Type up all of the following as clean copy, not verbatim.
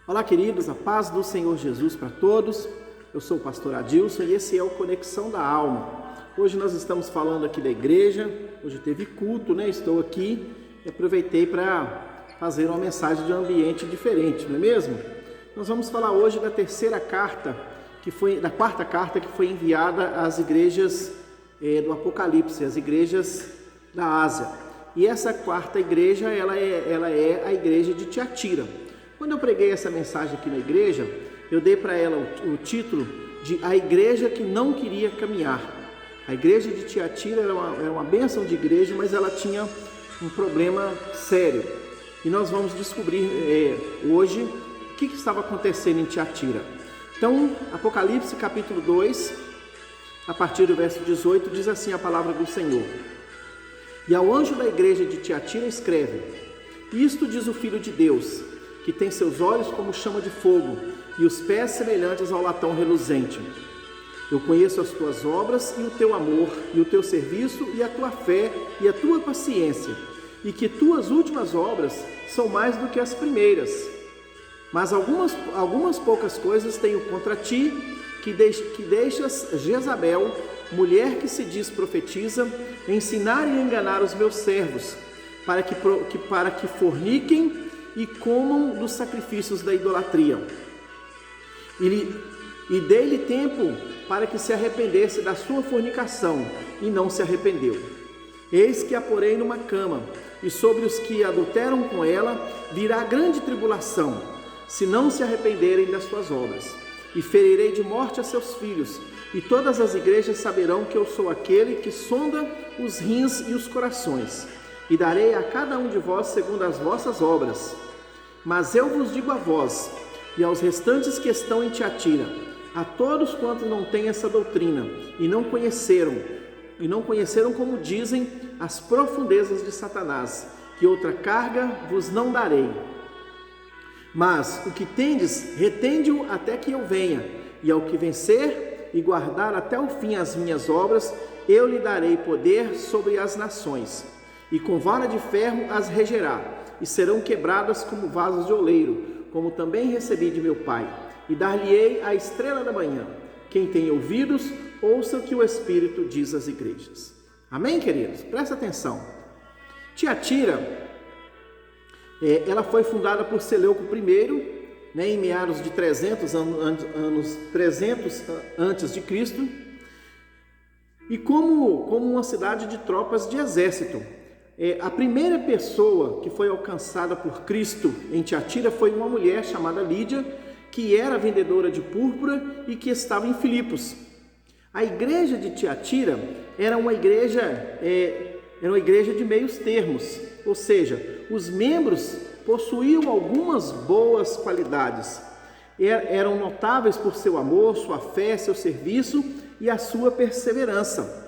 Olá, queridos, a paz do Senhor Jesus para todos. Eu sou o pastor Adilson e esse é o Conexão da Alma. Hoje nós estamos falando aqui da igreja, hoje teve culto, né? Estou aqui e aproveitei para fazer uma mensagem de um ambiente diferente, não é mesmo? Nós vamos falar hoje da quarta carta que foi enviada às igrejas do Apocalipse, às igrejas da Ásia. E essa quarta igreja, ela é a igreja de Tiatira. Quando eu preguei essa mensagem aqui na igreja, eu dei para ela o título de A Igreja que Não Queria Caminhar. A igreja de Tiatira era uma bênção de igreja, mas ela tinha um problema sério. E nós vamos descobrir hoje o que estava acontecendo em Tiatira. Então, Apocalipse capítulo 2, a partir do verso 18, diz assim a palavra do Senhor. E ao anjo da igreja de Tiatira escreve: Isto diz o Filho de Deus, que tem seus olhos como chama de fogo e os pés semelhantes ao latão reluzente. Eu conheço as tuas obras e o teu amor e o teu serviço e a tua fé e a tua paciência, e que tuas últimas obras são mais do que as primeiras. Mas algumas poucas coisas tenho contra ti, que deixas Jezabel, mulher que se diz profetiza, ensinar e enganar os meus servos, para que forniquem e comam dos sacrifícios da idolatria. E dei-lhe tempo para que se arrependesse da sua fornicação, e não se arrependeu. Eis que a porei numa cama, e sobre os que adulteram com ela virá grande tribulação, se não se arrependerem das suas obras. E ferirei de morte a seus filhos, e todas as igrejas saberão que eu sou aquele que sonda os rins e os corações, e darei a cada um de vós segundo as vossas obras. Mas eu vos digo a vós, e aos restantes que estão em Tiatira, a todos quantos não têm essa doutrina, e não conheceram como dizem, as profundezas de Satanás, que outra carga vos não darei. Mas o que tendes, retende-o até que eu venha, e ao que vencer e guardar até o fim as minhas obras, eu lhe darei poder sobre as nações, e com vara de ferro as regerá, e serão quebradas como vasos de oleiro, como também recebi de meu Pai, e dar-lhe-ei a estrela da manhã. Quem tem ouvidos, ouça o que o Espírito diz às igrejas. Amém, queridos? Presta atenção. Tiatira, ela foi fundada por Seleuco I, em meados de 300 antes de Cristo, e como uma cidade de tropas de exército. A primeira pessoa que foi alcançada por Cristo em Tiatira foi uma mulher chamada Lídia, que era vendedora de púrpura e que estava em Filipos. A igreja de Tiatira era uma igreja de meios termos, ou seja, os membros possuíam algumas boas qualidades. Eram notáveis por seu amor, sua fé, seu serviço e a sua perseverança.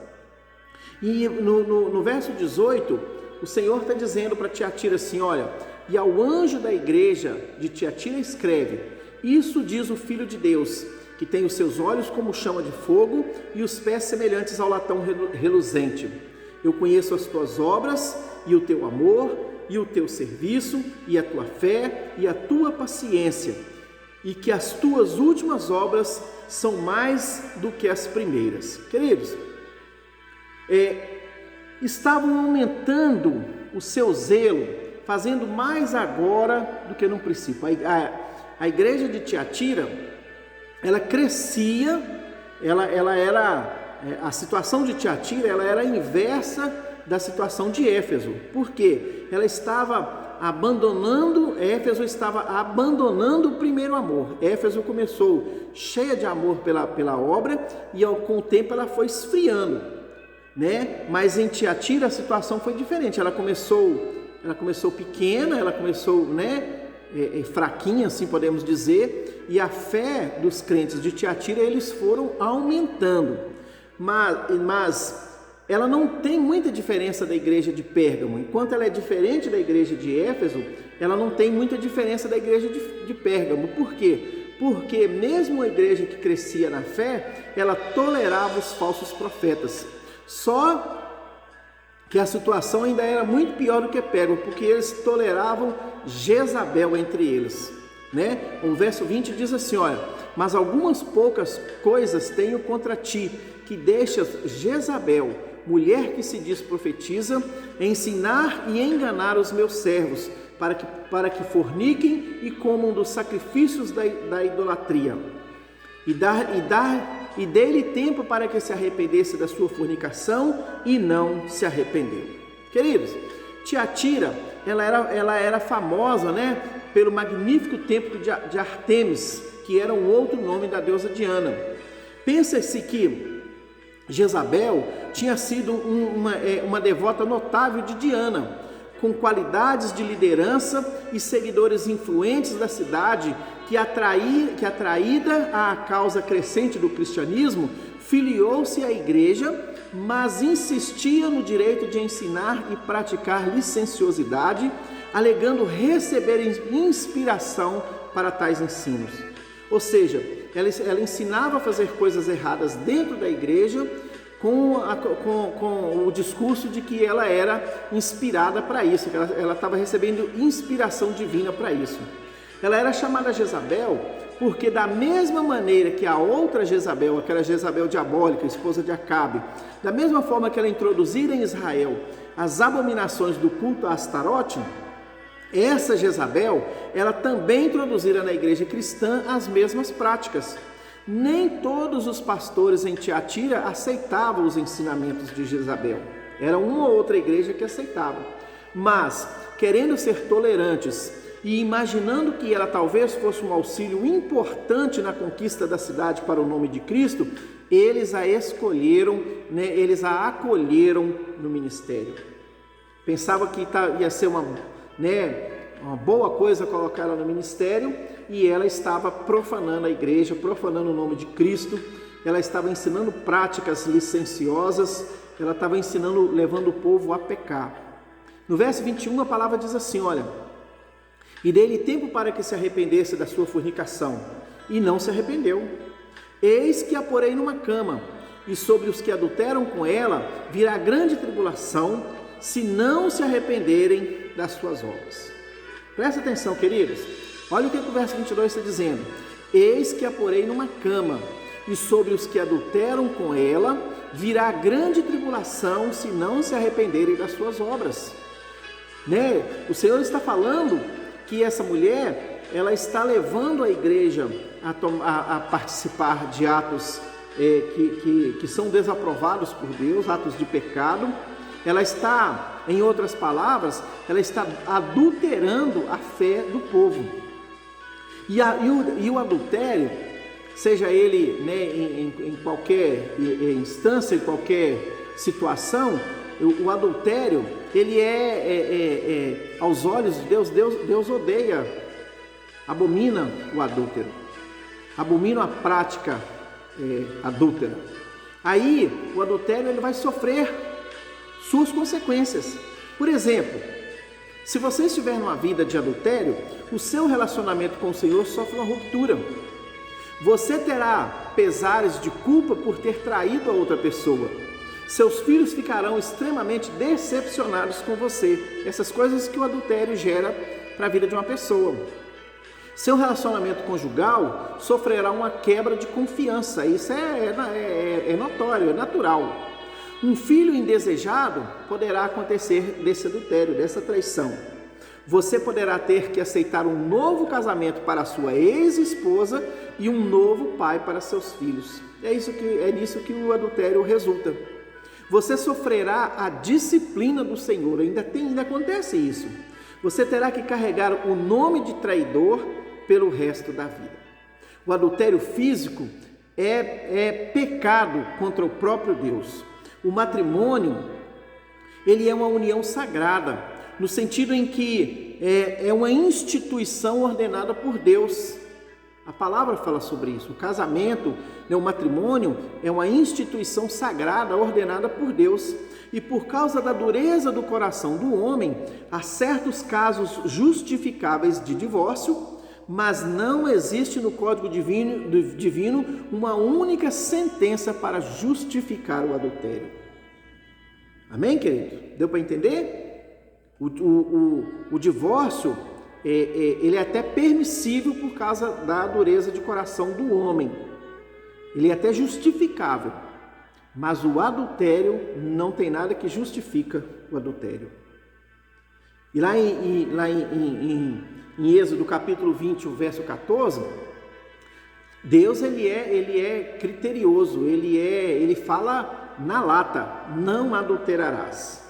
E no verso 18, o Senhor está dizendo para Tiatira assim, olha, e ao anjo da igreja de Tiatira escreve, isso diz o Filho de Deus, que tem os seus olhos como chama de fogo e os pés semelhantes ao latão reluzente. Eu conheço as tuas obras e o teu amor e o teu serviço e a tua fé e a tua paciência, e que as tuas últimas obras são mais do que as primeiras. Queridos, estavam aumentando o seu zelo, fazendo mais agora do que no princípio. A igreja de Tiatira, ela crescia, a situação de Tiatira, ela era inversa da situação de Éfeso. Por quê? Éfeso estava abandonando o primeiro amor. Éfeso começou cheia de amor pela obra e com o tempo ela foi esfriando, Mas em Tiatira a situação foi diferente. Ela começou pequena, ela começou, fraquinha, assim podemos dizer, e a fé dos crentes de Tiatira, eles foram aumentando, mas ela não tem muita diferença da igreja de Pérgamo. Enquanto ela é diferente da igreja de Éfeso, ela não tem muita diferença da igreja de Pérgamo. Por quê? Porque mesmo a igreja que crescia na fé, ela tolerava os falsos profetas. Só que a situação ainda era muito pior do que Pérgamo, porque eles toleravam Jezabel entre eles. né? O verso 20 diz assim, olha: mas algumas poucas coisas tenho contra ti, que deixas Jezabel, mulher que se diz profetiza, ensinar e enganar os meus servos, para que forniquem e comam dos sacrifícios da idolatria, e dê-lhe tempo para que se arrependesse da sua fornicação, e não se arrependeu. Queridos, Tiatira, ela era famosa, né, pelo magnífico templo de Ártemis, que era um outro nome da deusa Diana. Pensa-se que Jezabel tinha sido uma devota notável de Diana, com qualidades de liderança e seguidores influentes da cidade, que atraída à causa crescente do cristianismo, filiou-se à igreja, mas insistia no direito de ensinar e praticar licenciosidade, alegando receber inspiração para tais ensinos. Ou seja, ela ensinava a fazer coisas erradas dentro da igreja, com o discurso de que ela era inspirada para isso, que ela estava recebendo inspiração divina para isso. Ela era chamada Jezabel porque, da mesma maneira que a outra Jezabel, aquela Jezabel diabólica, esposa de Acabe, da mesma forma que ela introduzira em Israel as abominações do culto a Astarote, essa Jezabel, ela também introduzira na igreja cristã as mesmas práticas. Nem todos os pastores em Tiatira aceitavam os ensinamentos de Jezabel. Era uma ou outra igreja que aceitava. Mas, querendo ser tolerantes e imaginando que ela talvez fosse um auxílio importante na conquista da cidade para o nome de Cristo, eles a escolheram, né, eles a acolheram no ministério. Pensava que ia ser uma boa coisa colocar ela no ministério, e ela estava profanando a igreja, profanando o nome de Cristo. Ela estava ensinando práticas licenciosas, ela estava levando o povo a pecar. No verso 21 a palavra diz assim, olha: e dei-lhe tempo para que se arrependesse da sua fornicação, e não se arrependeu. Eis que a porei numa cama, e sobre os que adulteram com ela virá grande tribulação, se não se arrependerem das suas obras. Presta atenção, queridos. Olha o que o verso 22 está dizendo: eis que a porei numa cama, e sobre os que adulteram com ela virá grande tribulação, se não se arrependerem das suas obras. Né? O Senhor está falando que essa mulher, ela está levando a igreja a participar de atos que são desaprovados por Deus, atos de pecado. Ela está, em outras palavras, ela está adulterando a fé do povo. E o adultério, seja ele, né, em qualquer instância, em qualquer situação, o adultério, ele aos olhos de Deus odeia, abomina o adúltero, abomina a prática adúltera. Aí o adultério, ele vai sofrer suas consequências. Por exemplo, se você estiver numa vida de adultério, o seu relacionamento com o Senhor sofre uma ruptura. Você terá pesares de culpa por ter traído a outra pessoa. Seus filhos ficarão extremamente decepcionados com você. Essas coisas que o adultério gera para a vida de uma pessoa. Seu relacionamento conjugal sofrerá uma quebra de confiança. Isso é notório, é natural. Um filho indesejado poderá acontecer desse adultério, dessa traição. Você poderá ter que aceitar um novo casamento para sua ex-esposa e um novo pai para seus filhos. É nisso que o adultério resulta. Você sofrerá a disciplina do Senhor, ainda acontece isso. Você terá que carregar o nome de traidor pelo resto da vida. O adultério físico é pecado contra o próprio Deus. O matrimônio, ele é uma união sagrada, no sentido em que é uma instituição ordenada por Deus. A palavra fala sobre isso. O casamento, o matrimônio, é uma instituição sagrada ordenada por Deus. E por causa da dureza do coração do homem, há certos casos justificáveis de divórcio, mas não existe no Código Divino uma única sentença para justificar o adultério. Amém, querido? Deu para entender? O divórcio ele é até permissível por causa da dureza de coração do homem. Ele é até justificável. Mas o adultério não tem nada que justifica o adultério. E lá em Êxodo capítulo 20, o verso 14, Deus ele é criterioso, ele fala na lata: não adulterarás.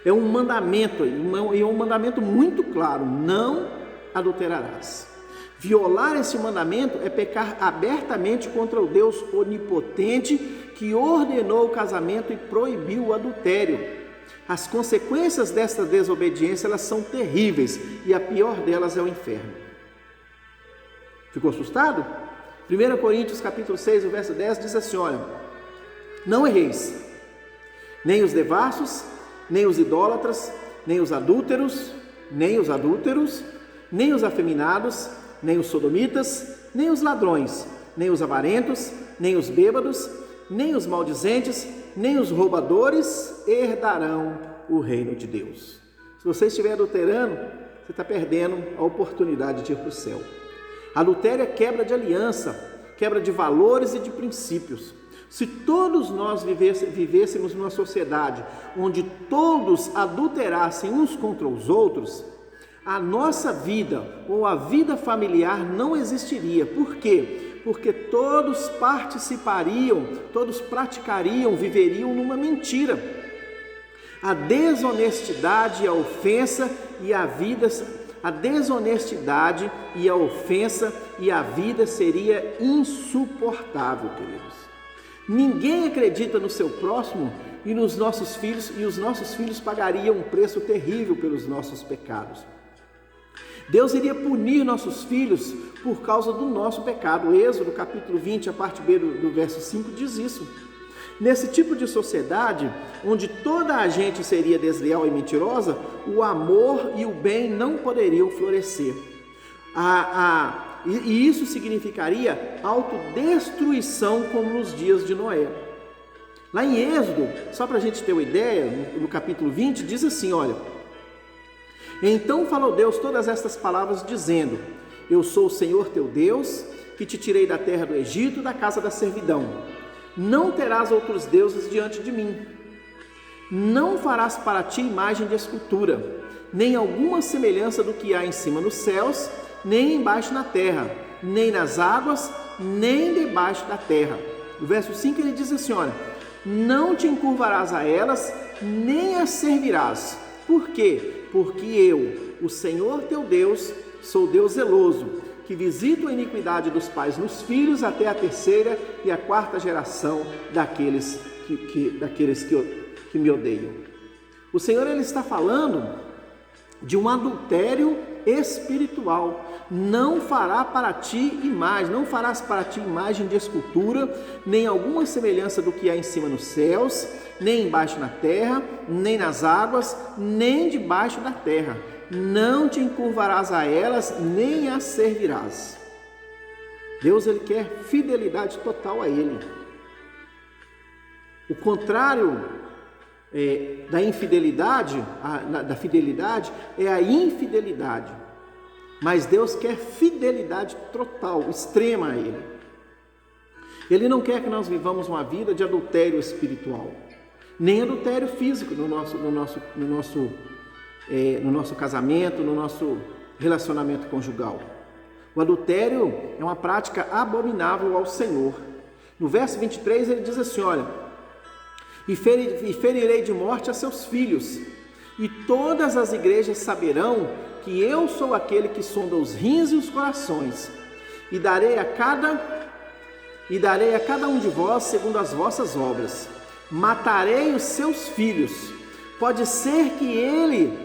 É um mandamento, e é um mandamento muito claro: não adulterarás. Violar esse mandamento é pecar abertamente contra o Deus onipotente que ordenou o casamento e proibiu o adultério. As consequências desta desobediência, elas são terríveis, e a pior delas é o inferno. Ficou assustado? 1 Coríntios capítulo 6, o verso 10 diz assim: olha, não erreis, nem os devassos, nem os idólatras, nem os adúlteros, nem os afeminados, nem os sodomitas, nem os ladrões, nem os avarentos, nem os bêbados, nem os maldizentes, nem os roubadores herdarão o reino de Deus. Se você estiver adulterando, você está perdendo a oportunidade de ir para o céu. Adultério é quebra de aliança, quebra de valores e de princípios. Se todos nós vivêssemos numa sociedade onde todos adulterassem uns contra os outros, a nossa vida ou a vida familiar não existiria. Por quê? Porque todos participariam, todos praticariam, viveriam numa mentira. A desonestidade e a ofensa e a vida, seria insuportável, queridos. Ninguém acredita no seu próximo e nos nossos filhos, e os nossos filhos pagariam um preço terrível pelos nossos pecados. Deus iria punir nossos filhos por causa do nosso pecado. Êxodo capítulo 20, a parte B do verso 5 diz isso. Nesse tipo de sociedade, onde toda a gente seria desleal e mentirosa, o amor e o bem não poderiam florescer. E isso significaria autodestruição, como nos dias de Noé. Lá em Êxodo, só para a gente ter uma ideia, no capítulo 20, diz assim, olha: então falou Deus todas estas palavras, dizendo: eu sou o Senhor teu Deus, que te tirei da terra do Egito, da casa da servidão. Não terás outros deuses diante de mim. Não farás para ti imagem de escultura, nem alguma semelhança do que há em cima nos céus, nem embaixo na terra, nem nas águas, nem debaixo da terra. No verso 5 ele diz assim, olha: não te encurvarás a elas, nem as servirás. Por quê? Porque eu, o Senhor teu Deus, sou Deus zeloso, que visito a iniquidade dos pais nos filhos até a terceira e a quarta geração daqueles que me odeiam. O Senhor ele está falando de um adultério espiritual. Não farás para ti imagem de escultura, nem alguma semelhança do que há em cima nos céus, nem embaixo na terra, nem nas águas, nem debaixo da terra. Não te encurvarás a elas, nem as servirás. Deus ele quer fidelidade total a Ele. O contrário da infidelidade, da fidelidade, é a infidelidade. Mas Deus quer fidelidade total, extrema a Ele. Ele não quer que nós vivamos uma vida de adultério espiritual, nem adultério físico no nosso casamento, no nosso relacionamento conjugal. O adultério é uma prática abominável ao Senhor. No verso 23 ele diz assim, olha: e ferirei de morte a seus filhos, e todas as igrejas saberão que eu sou aquele que sonda os rins e os corações, e darei a cada um de vós segundo as vossas obras. Matarei os seus filhos. Pode ser que ele,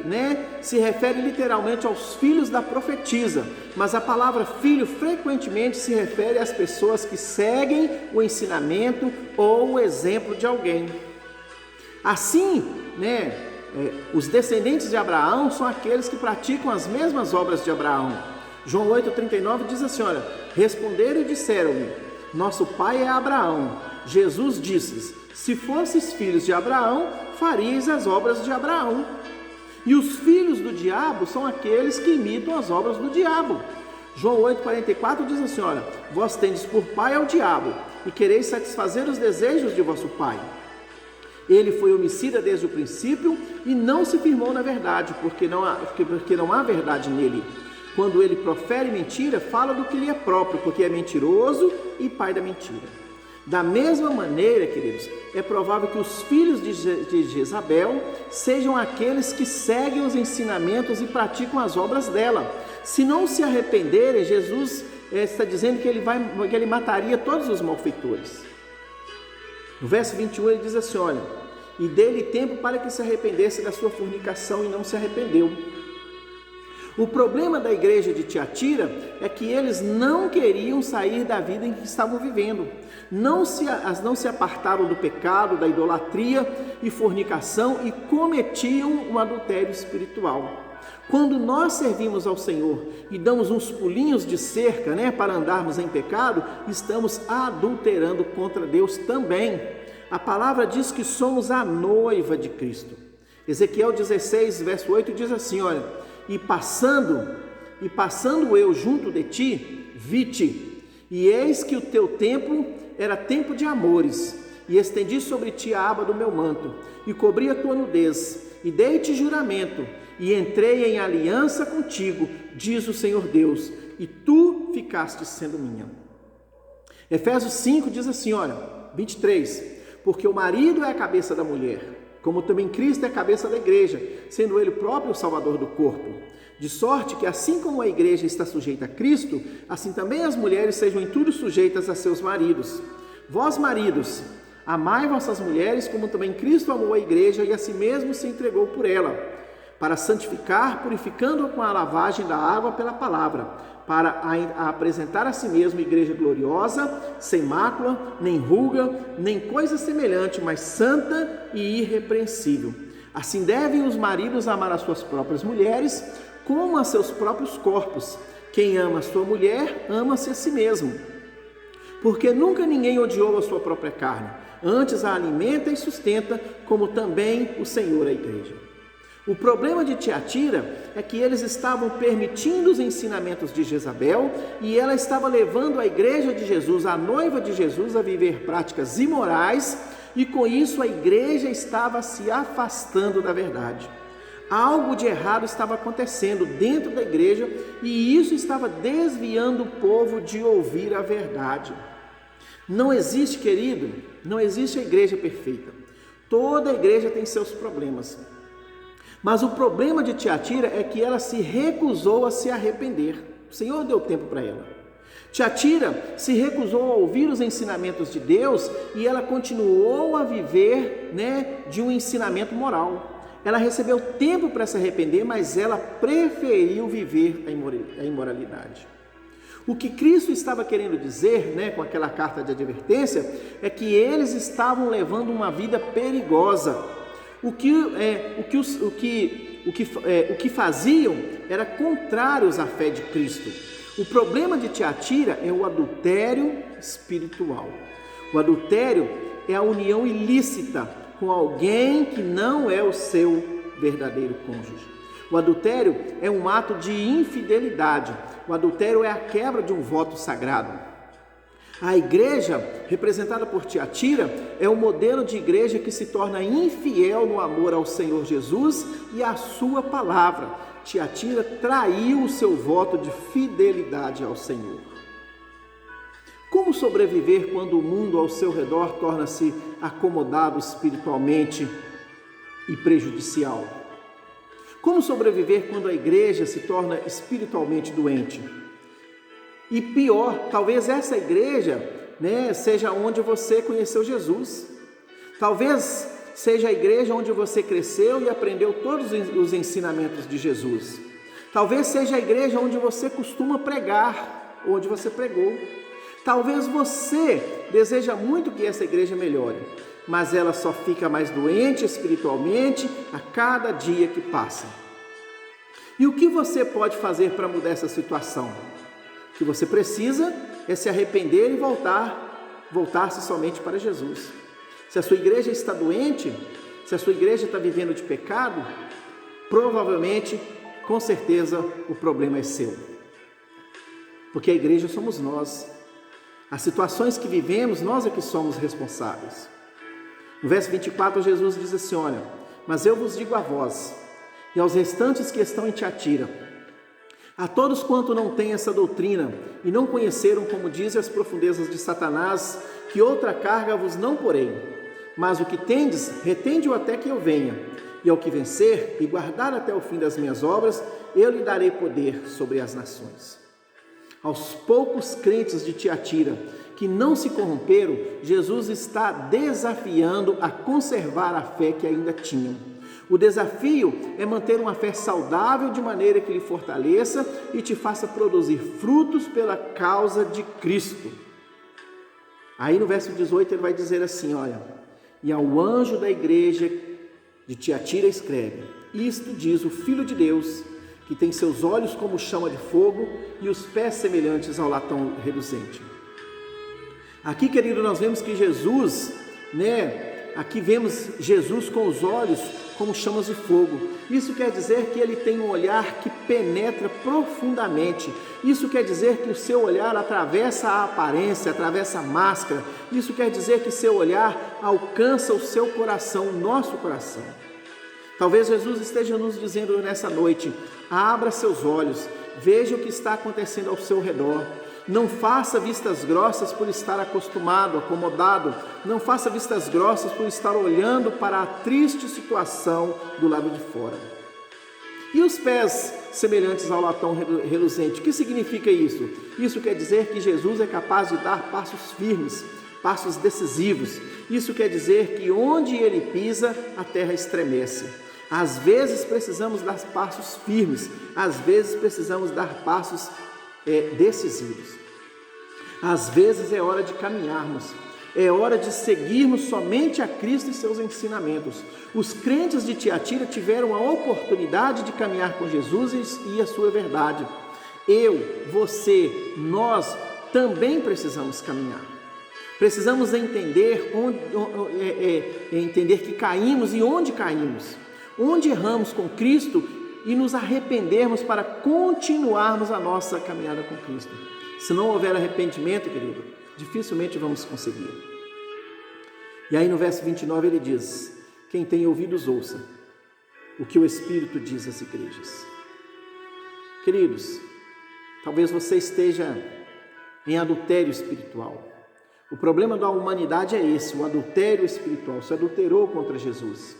se refere literalmente aos filhos da profetisa, mas a palavra filho frequentemente se refere às pessoas que seguem o ensinamento ou o exemplo de alguém. Assim, os descendentes de Abraão são aqueles que praticam as mesmas obras de Abraão. João 8,39 diz assim, olha: responderam e disseram-lhe: nosso pai é Abraão. Jesus disse: se fosses filhos de Abraão, faríeis as obras de Abraão. E os filhos do diabo são aqueles que imitam as obras do diabo. João 8,44 diz assim, olha, vós tendes por pai ao diabo, e quereis satisfazer os desejos de vosso pai. Ele foi homicida desde o princípio e não se firmou na verdade, porque não há verdade nele. Quando ele profere mentira, fala do que lhe é próprio, porque é mentiroso e pai da mentira. Da mesma maneira, queridos, é provável que os filhos de Jezabel sejam aqueles que seguem os ensinamentos e praticam as obras dela. Se não se arrependerem, Jesus está dizendo que ele mataria todos os malfeitores. No verso 21 ele diz assim, olha, e dê-lhe tempo para que se arrependesse da sua fornicação, e não se arrependeu. O problema da igreja de Tiatira é que eles não queriam sair da vida em que estavam vivendo, não se apartaram do pecado, da idolatria e fornicação e cometiam um adultério espiritual. Quando nós servimos ao Senhor e damos uns pulinhos de cerca, para andarmos em pecado, estamos adulterando contra Deus também. A palavra diz que somos a noiva de Cristo. Ezequiel 16, verso 8 diz assim, olha, e passando eu junto de ti, vi-te, e eis que o teu tempo era tempo de amores, e estendi sobre ti a aba do meu manto, e cobri a tua nudez, e dei-te juramento, e entrei em aliança contigo, diz o Senhor Deus, e tu ficaste sendo minha. Efésios 5 diz assim, olha, 23, porque o marido é a cabeça da mulher, como também Cristo é a cabeça da igreja, sendo ele próprio o salvador do corpo. De sorte que assim como a igreja está sujeita a Cristo, assim também as mulheres sejam em tudo sujeitas a seus maridos. Vós, maridos, amai vossas mulheres, como também Cristo amou a igreja e a si mesmo se entregou por ela, para santificar, purificando-a com a lavagem da água pela palavra, para a apresentar a si mesmo igreja gloriosa, sem mácula, nem ruga, nem coisa semelhante, mas santa e irrepreensível. Assim devem os maridos amar as suas próprias mulheres, como a seus próprios corpos. Quem ama a sua mulher, ama-se a si mesmo. Porque nunca ninguém odiou a sua própria carne, antes a alimenta e sustenta, como também o Senhor a igreja. O problema de Tiatira é que eles estavam permitindo os ensinamentos de Jezabel e ela estava levando a igreja de Jesus, a noiva de Jesus, a viver práticas imorais e com isso a igreja estava se afastando da verdade. Algo de errado estava acontecendo dentro da igreja e isso estava desviando o povo de ouvir a verdade. Não existe, querido, não existe a igreja perfeita. Toda igreja tem seus problemas. Mas o problema de Tiatira é que ela se recusou a se arrepender. O Senhor deu tempo para ela. Tiatira se recusou a ouvir os ensinamentos de Deus e ela continuou a viver, de um ensinamento moral. Ela recebeu tempo para se arrepender, mas ela preferiu viver a imoralidade. O que Cristo estava querendo dizer, com aquela carta de advertência, é que eles estavam levando uma vida perigosa. O que faziam era contrários à fé de Cristo. O problema de Tiatira é o adultério espiritual. O adultério é a união ilícita com alguém que não é o seu verdadeiro cônjuge. O adultério é um ato de infidelidade. O adultério é a quebra de um voto sagrado. A igreja, representada por Tiatira, é um modelo de igreja que se torna infiel no amor ao Senhor Jesus e à sua palavra. Tiatira traiu o seu voto de fidelidade ao Senhor. Como sobreviver quando o mundo ao seu redor torna-se acomodado espiritualmente e prejudicial? Como sobreviver quando a igreja se torna espiritualmente doente? E pior, talvez essa igreja, seja onde você conheceu Jesus. Talvez seja a igreja onde você cresceu e aprendeu todos os ensinamentos de Jesus. Talvez seja a igreja onde você costuma pregar, onde você pregou. Talvez você deseja muito que essa igreja melhore, mas ela só fica mais doente espiritualmente a cada dia que passa. E o que você pode fazer para mudar essa situação? O que você precisa é se arrepender e voltar-se somente para Jesus. Se a sua igreja está doente, se a sua igreja está vivendo de pecado, provavelmente, com certeza, o problema é seu. Porque a igreja somos nós. As situações que vivemos, nós é que somos responsáveis. No verso 24, Jesus diz assim, olha, mas eu vos digo a vós, e aos restantes que estão em Tiatira, a todos quanto não têm essa doutrina, e não conheceram, como dizem as profundezas de Satanás, que outra carga vos não porei, mas o que tendes, retende-o até que eu venha, e ao que vencer, e guardar até o fim das minhas obras, eu lhe darei poder sobre as nações. Aos poucos crentes de Tiatira, que não se corromperam, Jesus está desafiando a conservar a fé que ainda tinham. O desafio é manter uma fé saudável de maneira que lhe fortaleça e te faça produzir frutos pela causa de Cristo. Aí no verso 18 ele vai dizer assim, olha, e ao anjo da igreja de Tiatira escreve, isto diz o Filho de Deus, que tem seus olhos como chama de fogo e os pés semelhantes ao latão reluzente. Aqui, querido, nós vemos que Jesus, aqui vemos Jesus com os olhos como chamas de fogo. Isso quer dizer que ele tem um olhar que penetra profundamente. Isso quer dizer que o seu olhar atravessa a aparência, atravessa a máscara. Isso quer dizer que seu olhar alcança o seu coração, o nosso coração. Talvez Jesus esteja nos dizendo nessa noite, abra seus olhos, veja o que está acontecendo ao seu redor. Não faça vistas grossas por estar acostumado, acomodado. Não faça vistas grossas por estar olhando para a triste situação do lado de fora. E os pés semelhantes ao latão reluzente, o que significa isso? Isso quer dizer que Jesus é capaz de dar passos firmes, passos decisivos. Isso quer dizer que onde ele pisa, a terra estremece. Às vezes precisamos dar passos firmes, às vezes precisamos dar passos decisivos. Às vezes é hora de caminharmos, é hora de seguirmos somente a Cristo e seus ensinamentos. Os crentes de Tiatira tiveram a oportunidade de caminhar com Jesus e a sua verdade. Eu, você, nós também precisamos caminhar. Precisamos entender entender que caímos e onde caímos, onde erramos com Cristo e nos arrependermos para continuarmos a nossa caminhada com Cristo. Se não houver arrependimento, querido, dificilmente vamos conseguir. E aí no verso 29 ele diz, quem tem ouvidos ouça o que o Espírito diz às igrejas. Queridos, talvez você esteja em adultério espiritual. O problema da humanidade é esse, o adultério espiritual, se adulterou contra Jesus.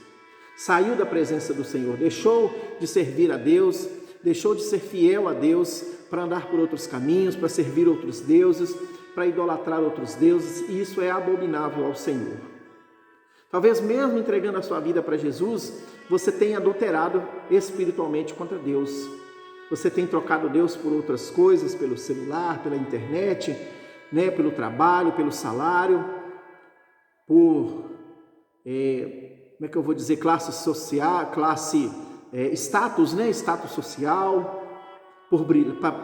Saiu da presença do Senhor, deixou de servir a Deus, deixou de ser fiel a Deus para andar por outros caminhos, para servir outros deuses, para idolatrar outros deuses, e isso é abominável ao Senhor. Talvez mesmo entregando a sua vida para Jesus, você tenha adulterado espiritualmente contra Deus. Você tem trocado Deus por outras coisas, pelo celular, pela internet, pelo trabalho, pelo salário, por classe social, status, status social,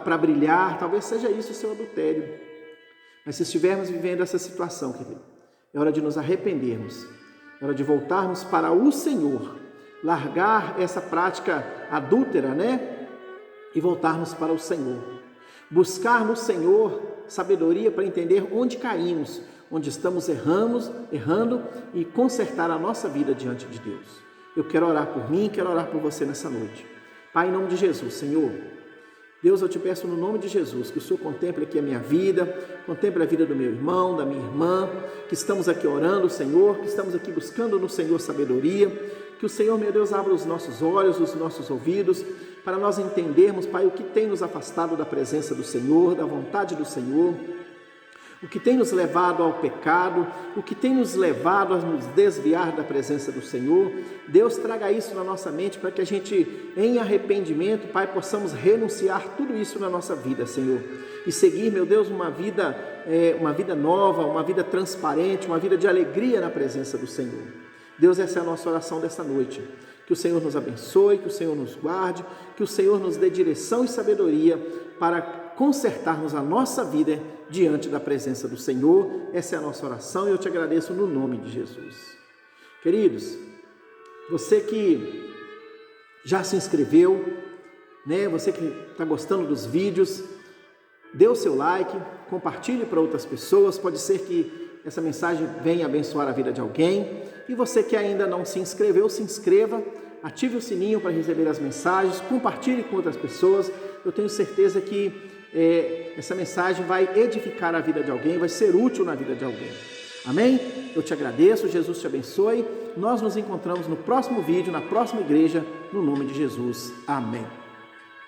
para brilhar. Talvez seja isso o seu adultério. Mas se estivermos vivendo essa situação, querido, é hora de nos arrependermos, é hora de voltarmos para o Senhor, largar essa prática adúltera, e voltarmos para o Senhor, buscar no Senhor sabedoria para entender onde caímos, onde estamos errando e consertar a nossa vida diante de Deus. Eu quero orar por mim, quero orar por você nessa noite. Pai, em nome de Jesus, Senhor, Deus, eu te peço no nome de Jesus, que o Senhor contemple aqui a minha vida, contemple a vida do meu irmão, da minha irmã, que estamos aqui orando, Senhor, que estamos aqui buscando no Senhor sabedoria, que o Senhor, meu Deus, abra os nossos olhos, os nossos ouvidos, para nós entendermos, Pai, o que tem nos afastado da presença do Senhor, da vontade do Senhor, o que tem nos levado ao pecado, o que tem nos levado a nos desviar da presença do Senhor. Deus, traga isso na nossa mente para que a gente, em arrependimento, Pai, possamos renunciar tudo isso na nossa vida, Senhor, e seguir, meu Deus, uma vida nova, uma vida transparente, uma vida de alegria na presença do Senhor. Deus, essa é a nossa oração dessa noite. Que o Senhor nos abençoe, que o Senhor nos guarde, que o Senhor nos dê direção e sabedoria para consertarmos a nossa vida diante da presença do Senhor. Essa é a nossa oração e eu te agradeço no nome de Jesus. Queridos, você que já se inscreveu, né? Você que está gostando dos vídeos, dê o seu like, compartilhe para outras pessoas, pode ser que essa mensagem venha abençoar a vida de alguém. E você que ainda não se inscreveu, se inscreva, ative o sininho para receber as mensagens, compartilhe com outras pessoas. Eu tenho certeza que essa mensagem vai edificar a vida de alguém, vai ser útil na vida de alguém. Amém? Eu te agradeço, Jesus te abençoe. Nós nos encontramos no próximo vídeo, na próxima igreja, no nome de Jesus. Amém.